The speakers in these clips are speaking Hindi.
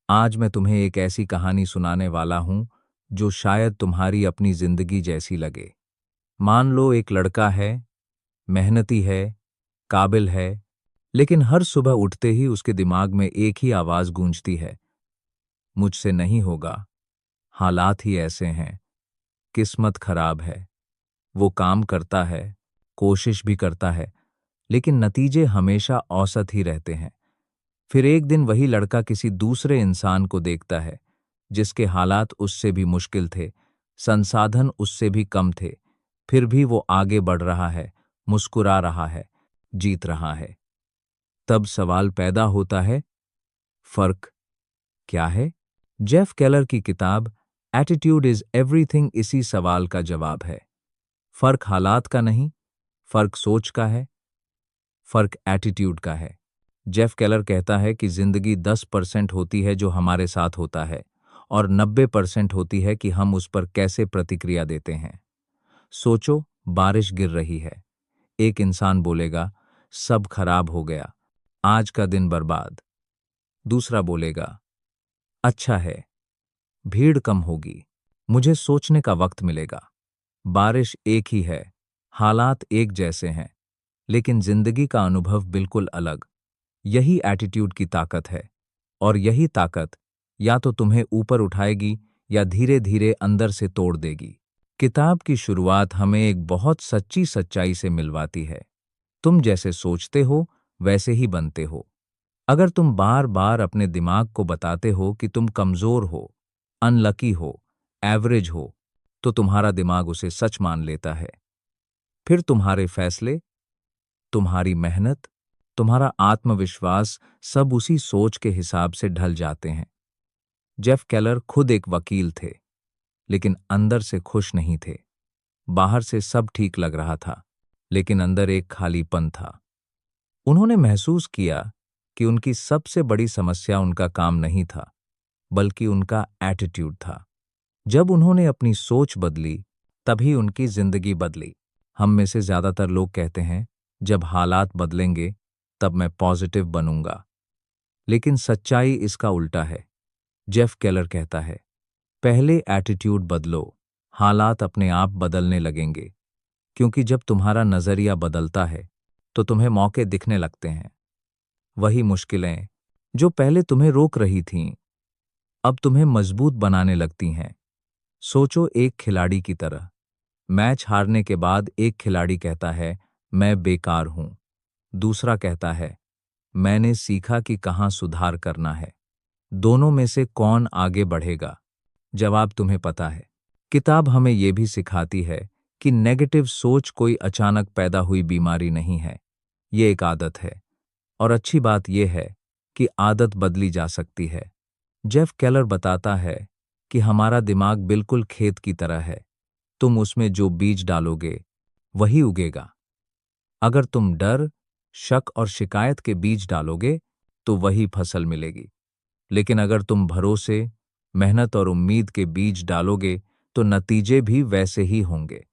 आज मैं तुम्हें एक ऐसी कहानी सुनाने वाला हूं जो शायद तुम्हारी अपनी जिंदगी जैसी लगे। मान लो एक लड़का है, मेहनती है, काबिल है, लेकिन हर सुबह उठते ही उसके दिमाग में एक ही आवाज गूंजती है, मुझसे नहीं होगा, हालात ही ऐसे हैं, किस्मत खराब है। वो काम करता है, कोशिश भी करता है, लेकिन नतीजे हमेशा औसत ही रहते हैं। फिर एक दिन वही लड़का किसी दूसरे इंसान को देखता है, जिसके हालात उससे भी मुश्किल थे, संसाधन उससे भी कम थे, फिर भी वो आगे बढ़ रहा है, मुस्कुरा रहा है, जीत रहा है। तब सवाल पैदा होता है, फर्क क्या है? जेफ केलर की किताब एटीट्यूड इज एवरीथिंग इसी सवाल का जवाब है। फर्क हालात का नहीं, फर्क सोच का है, फर्क एटीट्यूड का है। जेफ केलर कहता है कि जिंदगी 10% होती है जो हमारे साथ होता है और 90% होती है कि हम उस पर कैसे प्रतिक्रिया देते हैं। सोचो, बारिश गिर रही है। एक इंसान बोलेगा, सब खराब हो गया, आज का दिन बर्बाद। दूसरा बोलेगा, अच्छा है, भीड़ कम होगी, मुझे सोचने का वक्त मिलेगा। बारिश एक ही है, हालात एक जैसे हैं, लेकिन जिंदगी का अनुभव बिल्कुल अलग। यही एटीट्यूड की ताकत है, और यही ताकत या तो तुम्हें ऊपर उठाएगी या धीरे धीरे अंदर से तोड़ देगी। किताब की शुरुआत हमें एक बहुत सच्ची सच्चाई से मिलवाती है। तुम जैसे सोचते हो वैसे ही बनते हो। अगर तुम बार बार अपने दिमाग को बताते हो कि तुम कमजोर हो, अनलकी हो, एवरेज हो, तो तुम्हारा दिमाग उसे सच मान लेता है। फिर तुम्हारे फैसले, तुम्हारी मेहनत, तुम्हारा आत्मविश्वास सब उसी सोच के हिसाब से ढल जाते हैं। जेफ केलर खुद एक वकील थे, लेकिन अंदर से खुश नहीं थे। बाहर से सब ठीक लग रहा था, लेकिन अंदर एक खालीपन था। उन्होंने महसूस किया कि उनकी सबसे बड़ी समस्या उनका काम नहीं था, बल्कि उनका एटीट्यूड था। जब उन्होंने अपनी सोच बदली, तभी उनकी जिंदगी बदली। हम में से ज्यादातर लोग कहते हैं, जब हालात बदलेंगे तब मैं पॉजिटिव बनूंगा, लेकिन सच्चाई इसका उल्टा है। जेफ केलर कहता है, पहले एटीट्यूड बदलो, हालात अपने आप बदलने लगेंगे। क्योंकि जब तुम्हारा नजरिया बदलता है तो तुम्हें मौके दिखने लगते हैं। वही मुश्किलें जो पहले तुम्हें रोक रही थीं, अब तुम्हें मजबूत बनाने लगती हैं। सोचो एक खिलाड़ी की तरह। मैच हारने के बाद एक खिलाड़ी कहता है, मैं बेकार हूं। दूसरा कहता है, मैंने सीखा कि कहां सुधार करना है। दोनों में से कौन आगे बढ़ेगा? जवाब तुम्हें पता है। किताब हमें यह भी सिखाती है कि नेगेटिव सोच कोई अचानक पैदा हुई बीमारी नहीं है, ये एक आदत है। और अच्छी बात यह है कि आदत बदली जा सकती है। जेफ केलर बताता है कि हमारा दिमाग बिल्कुल खेत की तरह है। तुम उसमें जो बीज डालोगे, वही उगेगा। अगर तुम डर, शक और शिकायत के बीज डालोगे, तो वही फसल मिलेगी। लेकिन अगर तुम भरोसे, मेहनत और उम्मीद के बीज डालोगे, तो नतीजे भी वैसे ही होंगे।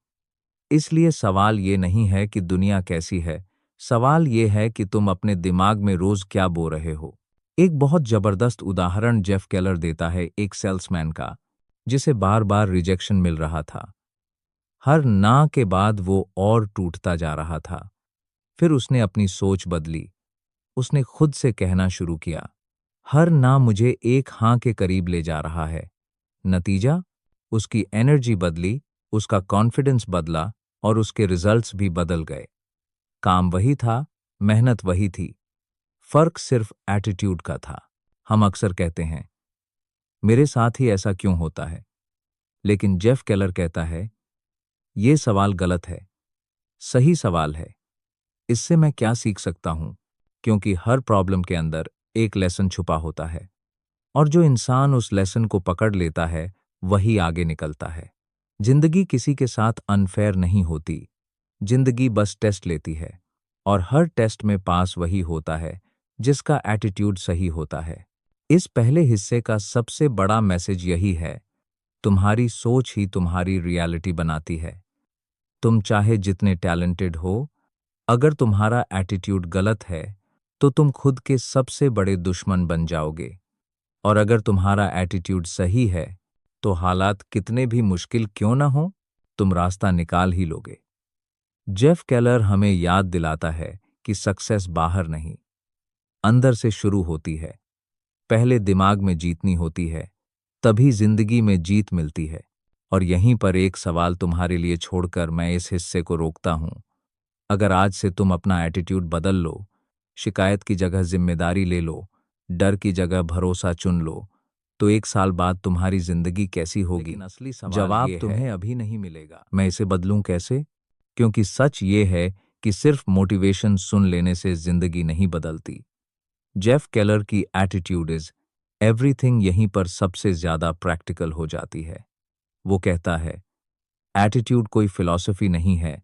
इसलिए सवाल ये नहीं है कि दुनिया कैसी है, सवाल ये है कि तुम अपने दिमाग में रोज क्या बो रहे हो। एक बहुत जबरदस्त उदाहरण जेफ केलर देता है एक सेल्समैन का, जिसे बार बार रिजेक्शन मिल रहा था। हर ना के बाद वो और टूटता जा रहा था। फिर उसने अपनी सोच बदली। उसने खुद से कहना शुरू किया, हर ना मुझे एक हाँ के करीब ले जा रहा है। नतीजा, उसकी एनर्जी बदली, उसका कॉन्फिडेंस बदला और उसके रिजल्ट्स भी बदल गए। काम वही था, मेहनत वही थी, फर्क सिर्फ एटीट्यूड का था। हम अक्सर कहते हैं, मेरे साथ ही ऐसा क्यों होता है? लेकिन जेफ केलर कहता है, ये सवाल गलत है, सही सवाल है, इससे मैं क्या सीख सकता हूं? क्योंकि हर प्रॉब्लम के अंदर एक लेसन छुपा होता है, और जो इंसान उस लेसन को पकड़ लेता है, वही आगे निकलता है। जिंदगी किसी के साथ अनफेयर नहीं होती। जिंदगी बस टेस्ट लेती है, और हर टेस्ट में पास वही होता है जिसका एटीट्यूड सही होता है। इस पहले हिस्से का सबसे बड़ा मैसेज यही है, तुम्हारी सोच ही तुम्हारी रियलिटी बनाती है। तुम चाहे जितने टैलेंटेड हो, अगर तुम्हारा एटीट्यूड गलत है, तो तुम खुद के सबसे बड़े दुश्मन बन जाओगे। और अगर तुम्हारा एटीट्यूड सही है तो हालात कितने भी मुश्किल क्यों ना हो, तुम रास्ता निकाल ही लोगे। जेफ केलर हमें याद दिलाता है कि सक्सेस बाहर नहीं, अंदर से शुरू होती है। पहले दिमाग में जीतनी होती है, तभी जिंदगी में जीत मिलती है। और यहीं पर एक सवाल तुम्हारे लिए छोड़कर मैं इस हिस्से को रोकता हूं। अगर आज से तुम अपना एटीट्यूड बदल लो, शिकायत की जगह जिम्मेदारी ले लो, डर की जगह भरोसा चुन लो, तो 1 साल बाद तुम्हारी जिंदगी कैसी होगी? लेकिन असली सवाल जवाब ये तुम्हें अभी नहीं मिलेगा। मैं इसे बदलूं कैसे? क्योंकि सच ये है कि सिर्फ मोटिवेशन सुन लेने से जिंदगी नहीं बदलती। जेफ केलर की एटीट्यूड इज एवरीथिंग यहीं पर सबसे ज्यादा प्रैक्टिकल हो जाती है। वो कहता है, एटीट्यूड कोई फिलॉसफी नहीं है,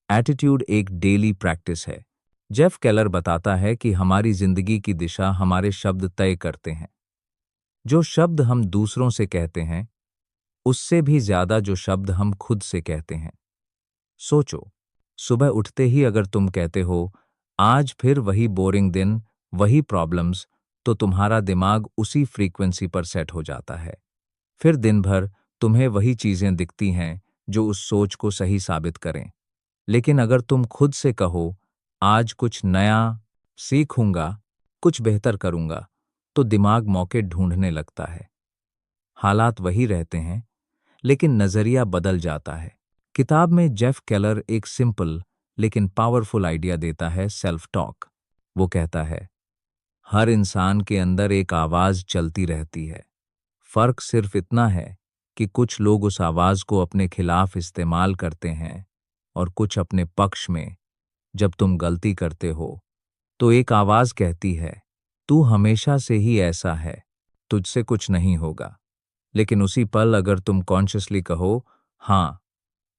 एटीट्यूड एक डेली प्रैक्टिस है। जेफ केलर बताता है कि हमारी जिंदगी की दिशा हमारे शब्द तय करते हैं। जो शब्द हम दूसरों से कहते हैं, उससे भी ज्यादा जो शब्द हम खुद से कहते हैं। सोचो, सुबह उठते ही अगर तुम कहते हो, आज फिर वही बोरिंग दिन, वही प्रॉब्लम्स, तो तुम्हारा दिमाग उसी फ्रीक्वेंसी पर सेट हो जाता है। फिर दिन भर तुम्हें वही चीजें दिखती हैं जो उस सोच को सही साबित करें। लेकिन अगर तुम खुद से कहो, आज कुछ नया सीखूंगा, कुछ बेहतर करूंगा, तो दिमाग मौके ढूंढने लगता है। हालात वही रहते हैं, लेकिन नजरिया बदल जाता है। किताब में जेफ केलर एक सिंपल लेकिन पावरफुल आइडिया देता है, सेल्फ टॉक। वो कहता है, हर इंसान के अंदर एक आवाज चलती रहती है। फर्क सिर्फ इतना है कि कुछ लोग उस आवाज को अपने खिलाफ इस्तेमाल करते हैं और कुछ अपने पक्ष में। जब तुम गलती करते हो तो एक आवाज कहती है, तू हमेशा से ही ऐसा है, तुझसे कुछ नहीं होगा। लेकिन उसी पल अगर तुम कॉन्शियसली कहो, हाँ,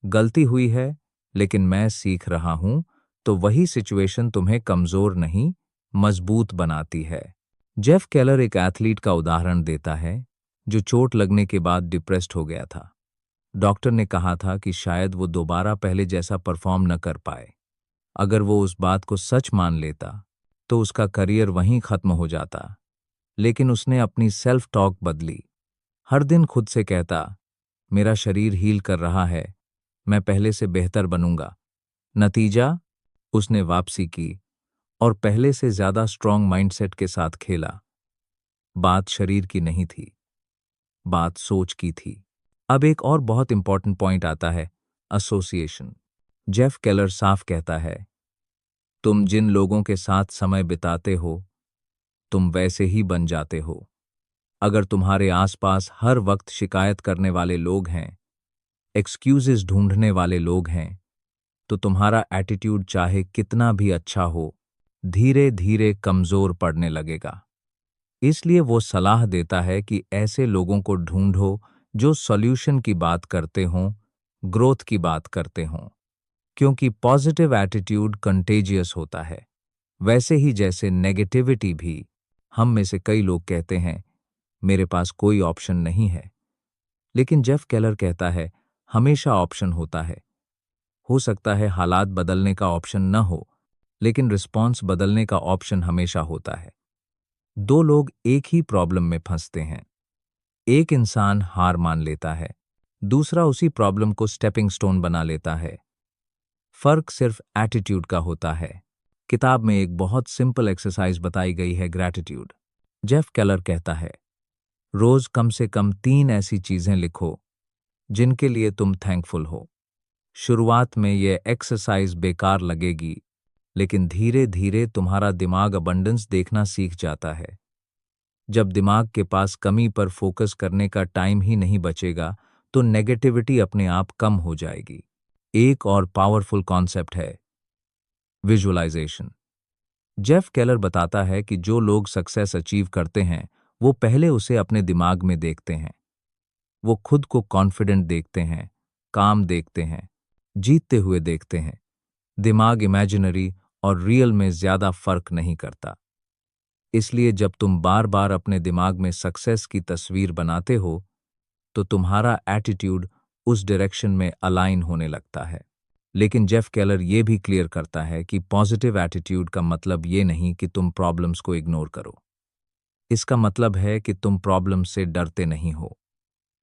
गलती हुई है, लेकिन मैं सीख रहा हूं, तो वही सिचुएशन तुम्हें कमजोर नहीं, मजबूत बनाती है। जेफ केलर एक एथलीट का उदाहरण देता है जो चोट लगने के बाद डिप्रेस्ड हो गया था। डॉक्टर ने कहा था कि शायद वो दोबारा पहले जैसा परफॉर्म न कर पाए। अगर वो उस बात को सच मान लेता तो उसका करियर वहीं खत्म हो जाता। लेकिन उसने अपनी सेल्फ टॉक बदली। हर दिन खुद से कहता, मेरा शरीर हील कर रहा है, मैं पहले से बेहतर बनूंगा। नतीजा, उसने वापसी की और पहले से ज्यादा स्ट्रॉन्ग माइंडसेट के साथ खेला। बात शरीर की नहीं थी, बात सोच की थी। अब एक और बहुत इंपॉर्टेंट पॉइंट आता है, एसोसिएशन। जेफ केलर साफ कहता है, तुम जिन लोगों के साथ समय बिताते हो, तुम वैसे ही बन जाते हो। अगर तुम्हारे आसपास हर वक्त शिकायत करने वाले लोग हैं, एक्सक्यूजेस ढूंढने वाले लोग हैं, तो तुम्हारा एटीट्यूड चाहे कितना भी अच्छा हो, धीरे धीरे कमजोर पड़ने लगेगा। इसलिए वो सलाह देता है कि ऐसे लोगों को ढूंढो जो सॉल्यूशन की बात करते हों, ग्रोथ की बात करते हों। क्योंकि पॉजिटिव एटीट्यूड कंटेजियस होता है, वैसे ही जैसे नेगेटिविटी भी। हम में से कई लोग कहते हैं, मेरे पास कोई ऑप्शन नहीं है। लेकिन जेफ केलर कहता है, हमेशा ऑप्शन होता है। हो सकता है हालात बदलने का ऑप्शन न हो, लेकिन रिस्पॉन्स बदलने का ऑप्शन हमेशा होता है। दो लोग एक ही प्रॉब्लम में फंसते हैं। एक इंसान हार मान लेता है, दूसरा उसी प्रॉब्लम को स्टेपिंग स्टोन बना लेता है। फर्क सिर्फ एटीट्यूड का होता है। किताब में एक बहुत सिंपल एक्सरसाइज बताई गई है, ग्रैटिट्यूड। जेफ केलर कहता है, रोज कम से कम 3 ऐसी चीजें लिखो जिनके लिए तुम थैंकफुल हो। शुरुआत में यह एक्सरसाइज बेकार लगेगी, लेकिन धीरे धीरे तुम्हारा दिमाग अबंडेंस देखना सीख जाता है। जब दिमाग के पास कमी पर फोकस करने का टाइम ही नहीं बचेगा, तो नेगेटिविटी अपने आप कम हो जाएगी। एक और पावरफुल कॉन्सेप्ट है विजुअलाइजेशन। जेफ केलर बताता है कि जो लोग सक्सेस अचीव करते हैं, वो पहले उसे अपने दिमाग में देखते हैं। वो खुद को कॉन्फिडेंट देखते हैं, काम देखते हैं, जीतते हुए देखते हैं। दिमाग इमेजिनरी और रियल में ज्यादा फर्क नहीं करता। इसलिए जब तुम बार बार अपने दिमाग में सक्सेस की तस्वीर बनाते हो, तो तुम्हारा एटीट्यूड उस डायरेक्शन में अलाइन होने लगता है। लेकिन जेफ केलर ये भी क्लियर करता है कि पॉजिटिव एटीट्यूड का मतलब ये नहीं कि तुम प्रॉब्लम्स को इग्नोर करो। इसका मतलब है कि तुम प्रॉब्लम से डरते नहीं हो,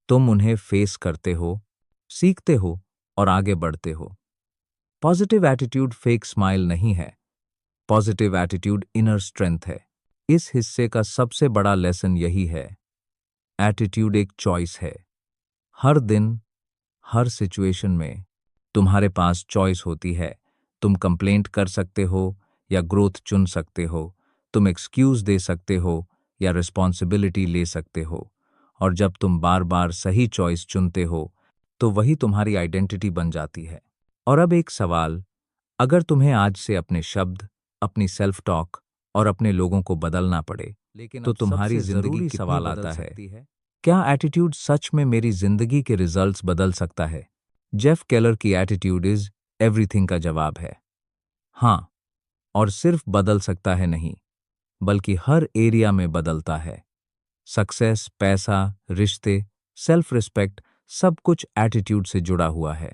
तुम उन्हें फेस करते हो, सीखते हो और आगे बढ़ते हो। पॉजिटिव एटीट्यूड फेक स्माइल नहीं है, पॉजिटिव एटीट्यूड इनर स्ट्रेंथ है। इस हिस्से का सबसे बड़ा लेसन यही है, एटीट्यूड एक चॉइस है। हर दिन, हर सिचुएशन में तुम्हारे पास चॉइस होती है। तुम कंप्लेंट कर सकते हो या ग्रोथ चुन सकते हो, तुम एक्सक्यूज दे सकते हो या रिस्पॉन्सिबिलिटी ले सकते हो। और जब तुम बार बार सही चॉइस चुनते हो तो वही तुम्हारी आइडेंटिटी बन जाती है। और अब एक सवाल, अगर तुम्हें आज से अपने शब्द, अपनी सेल्फ टॉक और अपने लोगों को बदलना पड़े, लेकिन तो तुम्हारी जिंदगी सवाल आता है, क्या एटीट्यूड सच में मेरी जिंदगी के रिजल्ट्स बदल सकता है? जेफ केलर की एटीट्यूड इज एवरीथिंग का जवाब है हाँ, और सिर्फ बदल सकता है नहीं, बल्कि हर एरिया में बदलता है। सक्सेस, पैसा, रिश्ते, सेल्फ रिस्पेक्ट, सब कुछ एटीट्यूड से जुड़ा हुआ है।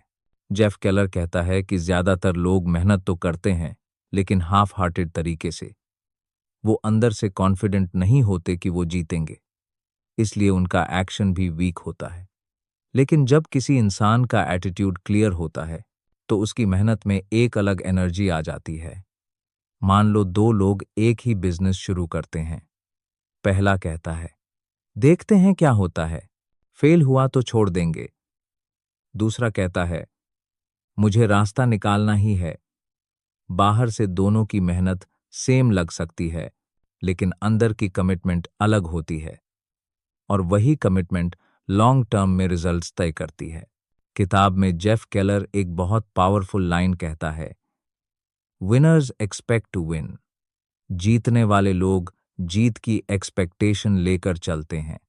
जेफ केलर कहता है कि ज्यादातर लोग मेहनत तो करते हैं, लेकिन हाफ हार्टेड तरीके से। वो अंदर से कॉन्फिडेंट नहीं होते कि वो जीतेंगे, इसलिए उनका एक्शन भी वीक होता है। लेकिन जब किसी इंसान का एटीट्यूड क्लियर होता है, तो उसकी मेहनत में एक अलग एनर्जी आ जाती है। मान लो दो लोग एक ही बिजनेस शुरू करते हैं। पहला कहता है, देखते हैं क्या होता है, फेल हुआ तो छोड़ देंगे। दूसरा कहता है, मुझे रास्ता निकालना ही है। बाहर से दोनों की मेहनत सेम लग सकती है, लेकिन अंदर की कमिटमेंट अलग होती है, और वही कमिटमेंट लॉन्ग टर्म में रिजल्ट्स तय करती है। किताब में जेफ केलर एक बहुत पावरफुल लाइन कहता है, विनर्स एक्सपेक्ट टू विन। जीतने वाले लोग जीत की एक्सपेक्टेशन लेकर चलते हैं।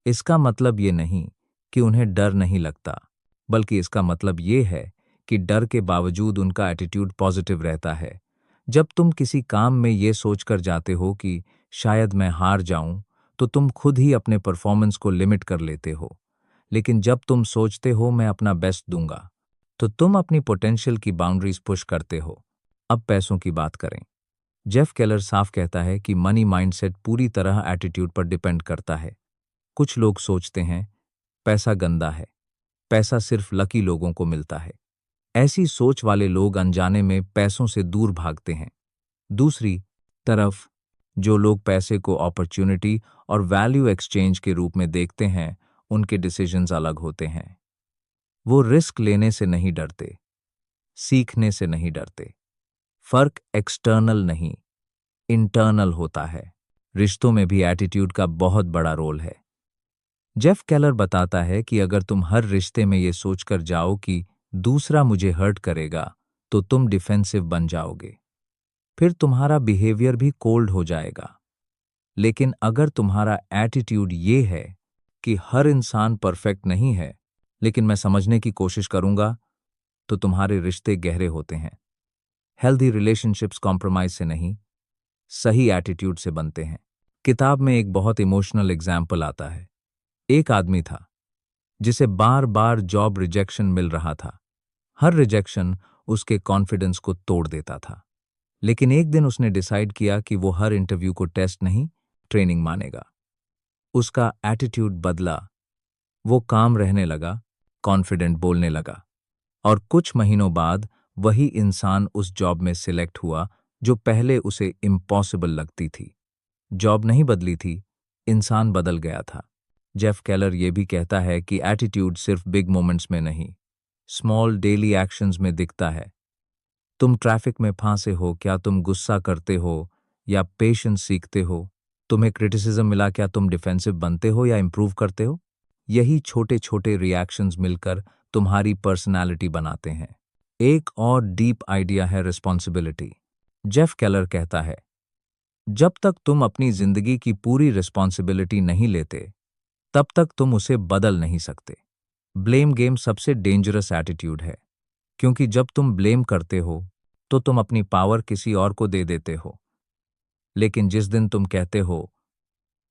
इसका मतलब ये नहीं कि उन्हें डर नहीं लगता, बल्कि इसका मतलब ये है कि डर के बावजूद उनका एटीट्यूड पॉजिटिव रहता है। जब तुम किसी काम में ये सोचकर जाते हो कि शायद मैं हार जाऊं, तो तुम खुद ही अपने परफॉर्मेंस को लिमिट कर लेते हो। लेकिन जब तुम सोचते हो मैं अपना बेस्ट दूंगा, तो तुम अपनी पोटेंशियल की बाउंड्रीज पुश करते हो। अब पैसों की बात करें। जेफ केलर साफ कहता है कि मनी माइंडसेट पूरी तरह एटीट्यूड पर डिपेंड करता है। कुछ लोग सोचते हैं पैसा गंदा है, पैसा सिर्फ लकी लोगों को मिलता है। ऐसी सोच वाले लोग अनजाने में पैसों से दूर भागते हैं। दूसरी तरफ, जो लोग पैसे को अपॉर्चुनिटी और वैल्यू एक्सचेंज के रूप में देखते हैं, उनके डिसीजंस अलग होते हैं। वो रिस्क लेने से नहीं डरते, सीखने से नहीं डरते। फर्क एक्सटर्नल नहीं, इंटरनल होता है। रिश्तों में भी एटीट्यूड का बहुत बड़ा रोल है। जेफ केलर बताता है कि अगर तुम हर रिश्ते में ये सोचकर जाओ कि दूसरा मुझे हर्ट करेगा, तो तुम डिफेंसिव बन जाओगे। फिर तुम्हारा बिहेवियर भी कोल्ड हो जाएगा। लेकिन अगर तुम्हारा एटीट्यूड ये है कि हर इंसान परफेक्ट नहीं है, लेकिन मैं समझने की कोशिश करूंगा, तो तुम्हारे रिश्ते गहरे होते हैं। हेल्दी रिलेशनशिप्स कॉम्प्रोमाइज से नहीं, सही एटीट्यूड से बनते हैं। किताब में एक बहुत इमोशनल एग्जाम्पल आता है। एक आदमी था जिसे बार बार जॉब रिजेक्शन मिल रहा था। हर रिजेक्शन उसके कॉन्फिडेंस को तोड़ देता था। लेकिन एक दिन उसने डिसाइड किया कि वो हर इंटरव्यू को टेस्ट नहीं, ट्रेनिंग मानेगा। उसका एटीट्यूड बदला, वो काम रहने लगा, कॉन्फिडेंट बोलने लगा, और कुछ महीनों बाद वही इंसान उस जॉब में सिलेक्ट हुआ जो पहले उसे इम्पॉसिबल लगती थी। जॉब नहीं बदली थी, इंसान बदल गया था। जेफ केलर ये भी कहता है कि एटीट्यूड सिर्फ बिग मोमेंट्स में नहीं, स्मॉल डेली एक्शंस में दिखता है। तुम ट्रैफिक में फंसे हो, क्या तुम गुस्सा करते हो या पेशेंस सीखते हो? तुम्हें क्रिटिसिज्म मिला, क्या तुम डिफेंसिव बनते हो या इंप्रूव करते हो? यही छोटे छोटे रिएक्शंस मिलकर तुम्हारी पर्सनालिटी बनाते हैं। एक और डीप आइडिया है रिस्पॉन्सिबिलिटी। जेफ केलर कहता है, जब तक तुम अपनी जिंदगी की पूरी रिस्पॉन्सिबिलिटी नहीं लेते, तब तक तुम उसे बदल नहीं सकते। ब्लेम गेम सबसे डेंजरस एटीट्यूड है, क्योंकि जब तुम ब्लेम करते हो तो तुम अपनी पावर किसी और को दे देते हो। लेकिन जिस दिन तुम कहते हो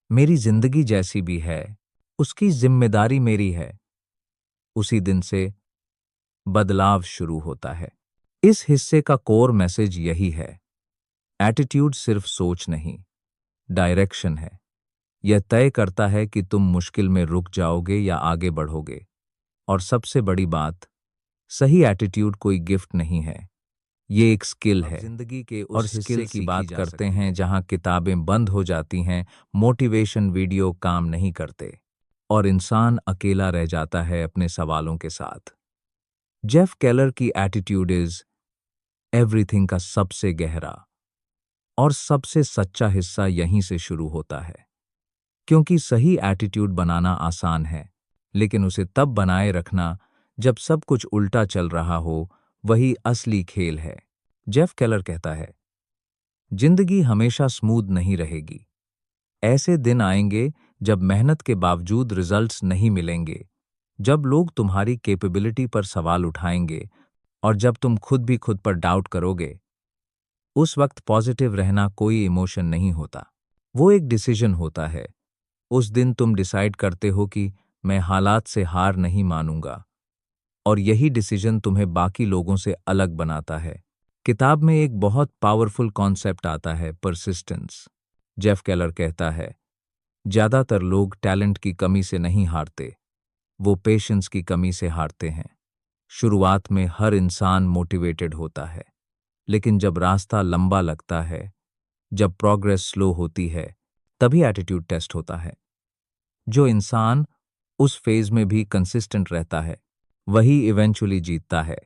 मेरी जिंदगी जैसी भी है, उसकी जिम्मेदारी मेरी है, उसी दिन से बदलाव शुरू होता है। इस हिस्से का कोर मैसेज यही है, एटीट्यूड सिर्फ सोच नहीं, डायरेक्शन है। यह तय करता है कि तुम मुश्किल में रुक जाओगे या आगे बढ़ोगे। और सबसे बड़ी बात, सही एटीट्यूड कोई गिफ्ट नहीं है, ये एक स्किल है। जिंदगी के और उस स्किल हिस्से की की बात जा करते सकती हैं है। जहां किताबें बंद हो जाती हैं, मोटिवेशन वीडियो काम नहीं करते, और इंसान अकेला रह जाता है अपने सवालों के साथ। जेफ केलर की एटीट्यूड इज एवरीथिंग का सबसे गहरा और सबसे सच्चा हिस्सा यहीं से शुरू होता है। क्योंकि सही एटीट्यूड बनाना आसान है, लेकिन उसे तब बनाए रखना जब सब कुछ उल्टा चल रहा हो, वही असली खेल है। जेफ केलर कहता है, जिंदगी हमेशा स्मूथ नहीं रहेगी। ऐसे दिन आएंगे जब मेहनत के बावजूद रिजल्ट्स नहीं मिलेंगे, जब लोग तुम्हारी कैपेबिलिटी पर सवाल उठाएंगे और जब तुम खुद भी खुद पर डाउट करोगे। उस वक्त पॉजिटिव रहना कोई इमोशन नहीं होता, वो एक डिसीजन होता है। उस दिन तुम डिसाइड करते हो कि मैं हालात से हार नहीं मानूंगा, और यही डिसीजन तुम्हें बाकी लोगों से अलग बनाता है। किताब में एक बहुत पावरफुल कॉन्सेप्ट आता है, परसिस्टेंस। जेफ केलर कहता है, ज्यादातर लोग टैलेंट की कमी से नहीं हारते, वो पेशेंस की कमी से हारते हैं। शुरुआत में हर इंसान मोटिवेटेड होता है, लेकिन जब रास्ता लंबा लगता है, जब प्रोग्रेस स्लो होती है, तभी एटीट्यूड टेस्ट होता है। जो इंसान उस फेज में भी कंसिस्टेंट रहता है, वही इवेंचुअली जीतता है।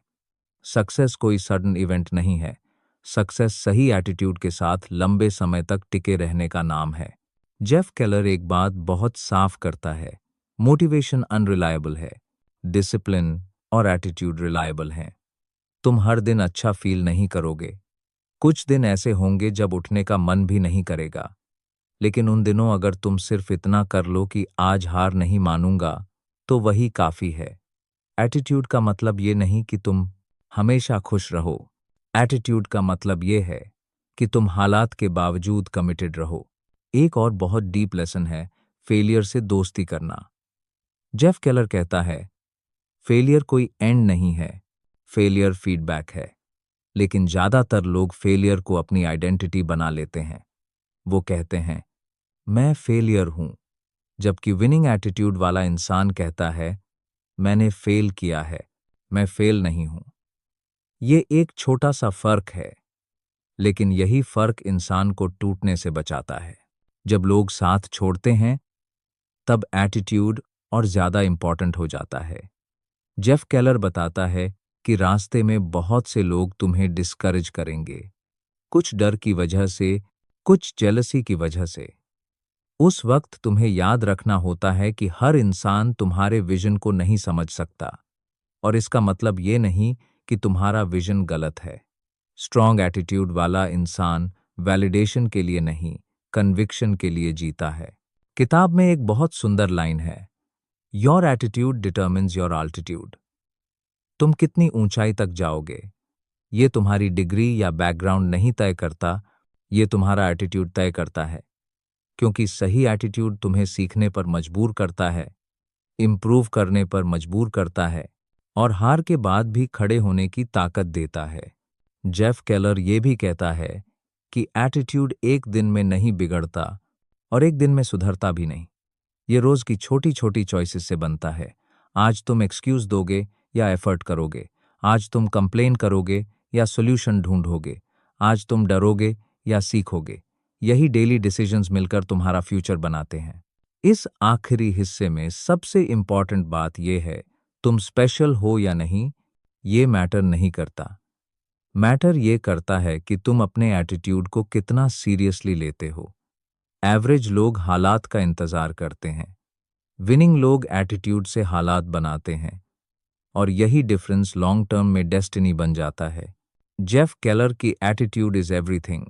सक्सेस कोई सडन इवेंट नहीं है, सक्सेस सही एटीट्यूड के साथ लंबे समय तक टिके रहने का नाम है। जेफ केलर एक बात बहुत साफ करता है, मोटिवेशन अनरिलायबल है, डिसिप्लिन और एटीट्यूड रिलायबल हैं। तुम हर दिन अच्छा फील नहीं करोगे, कुछ दिन ऐसे होंगे जब उठने का मन भी नहीं करेगा, लेकिन उन दिनों अगर तुम सिर्फ इतना कर लो कि आज हार नहीं मानूंगा, तो वही काफी है। एटीट्यूड का मतलब ये नहीं कि तुम हमेशा खुश रहो, एटीट्यूड का मतलब ये है कि तुम हालात के बावजूद कमिटेड रहो। एक और बहुत डीप लेसन है, फेलियर से दोस्ती करना। जेफ केलर कहता है, फेलियर कोई एंड नहीं है, फेलियर फीडबैक है। लेकिन ज्यादातर लोग फेलियर को अपनी आइडेंटिटी बना लेते हैं। वो कहते हैं, मैं फेलियर हूं, जबकि विनिंग एटीट्यूड वाला इंसान कहता है, मैंने फेल किया है, मैं फेल नहीं हूं। ये एक छोटा सा फर्क है, लेकिन यही फर्क इंसान को टूटने से बचाता है। जब लोग साथ छोड़ते हैं, तब एटीट्यूड और ज्यादा इंपॉर्टेंट हो जाता है। जेफ केलर बताता है कि रास्ते में बहुत से लोग तुम्हें डिस्करेज करेंगे, कुछ डर की वजह से, कुछ जेलसी की वजह से। उस वक्त तुम्हें याद रखना होता है कि हर इंसान तुम्हारे विजन को नहीं समझ सकता, और इसका मतलब ये नहीं कि तुम्हारा विजन गलत है। स्ट्रॉन्ग एटीट्यूड वाला इंसान वैलिडेशन के लिए नहीं, कन्विक्शन के लिए जीता है। किताब में एक बहुत सुंदर लाइन है, your attitude determines your altitude. तुम कितनी ऊंचाई तक जाओगे, ये तुम्हारी डिग्री या बैकग्राउंड नहीं तय करता, ये तुम्हारा एटीट्यूड तय करता है। क्योंकि सही एटीट्यूड तुम्हें सीखने पर मजबूर करता है, इम्प्रूव करने पर मजबूर करता है, और हार के बाद भी खड़े होने की ताकत देता है। जेफ केलर ये भी कहता है कि एटीट्यूड एक दिन में नहीं बिगड़ता और एक दिन में सुधरता भी नहीं। ये रोज की छोटी छोटी चॉइसेस से बनता है। आज तुम एक्सक्यूज दोगे या एफर्ट करोगे, आज तुम कंप्लेन करोगे या सॉल्यूशन ढूंढोगे, आज तुम डरोगे या सीखोगे। यही डेली डिसीजंस मिलकर तुम्हारा फ्यूचर बनाते हैं। इस आखिरी हिस्से में सबसे इंपॉर्टेंट बात यह है, तुम स्पेशल हो या नहीं, ये मैटर नहीं करता। मैटर ये करता है कि तुम अपने एटीट्यूड को कितना सीरियसली लेते हो। एवरेज लोग हालात का इंतजार करते हैं, विनिंग लोग एटीट्यूड से हालात बनाते हैं, और यही डिफरेंस लॉन्ग टर्म में डेस्टिनी बन जाता है। जेफ केलर की एटीट्यूड इज एवरीथिंग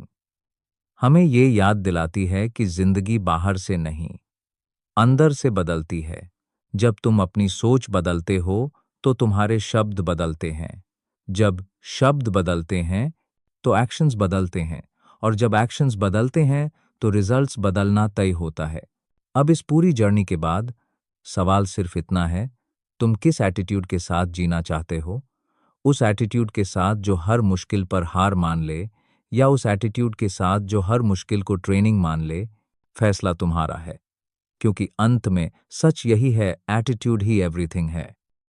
हमें ये याद दिलाती है कि जिंदगी बाहर से नहीं, अंदर से बदलती है। जब तुम अपनी सोच बदलते हो, तो तुम्हारे शब्द बदलते हैं। जब शब्द बदलते हैं, तो एक्शंस बदलते हैं, और जब एक्शंस बदलते हैं, तो रिजल्ट्स बदलना तय होता है। अब इस पूरी जर्नी के बाद सवाल सिर्फ इतना है, तुम किस एटीट्यूड के साथ जीना चाहते हो? उस एटीट्यूड के साथ जो हर मुश्किल पर हार मान ले, या उस एटीट्यूड के साथ जो हर मुश्किल को ट्रेनिंग मान ले? फैसला तुम्हारा है। क्योंकि अंत में सच यही है, एटीट्यूड ही एवरीथिंग है।